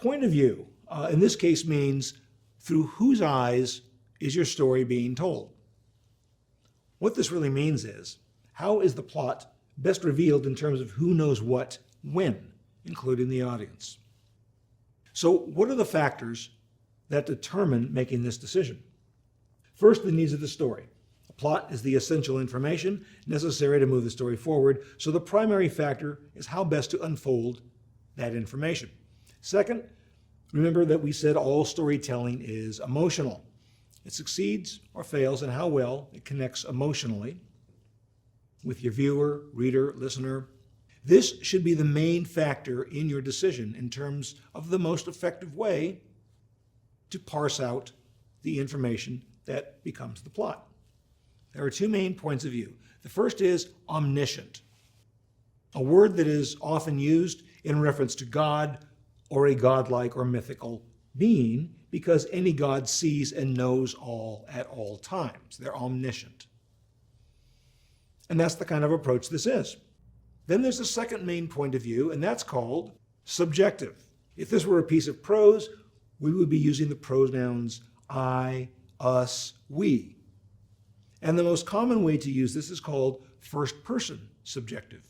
point of view, in this case, means through whose eyes is your story being told? What this really means is, how is the plot best revealed in terms of who knows what when, including the audience? So what are the factors that determine making this decision? First, the needs of the story. A plot is the essential information necessary to move the story forward, so the primary factor is how best to unfold that information. Second, remember that we said all storytelling is emotional. It succeeds or fails in how well it connects emotionally with your viewer, reader, listener. This should be the main factor in your decision in terms of the most effective way to parse out the information that becomes the plot. There are two main points of view. The first is omniscient, a word that is often used in reference to God or a godlike or mythical being, because any god sees and knows all at all times. They're omniscient. And that's the kind of approach this is. Then there's a second main point of view, and that's called subjective. If this were a piece of prose, we would be using the pronouns I, us, we. And the most common way to use this is called first-person subjective.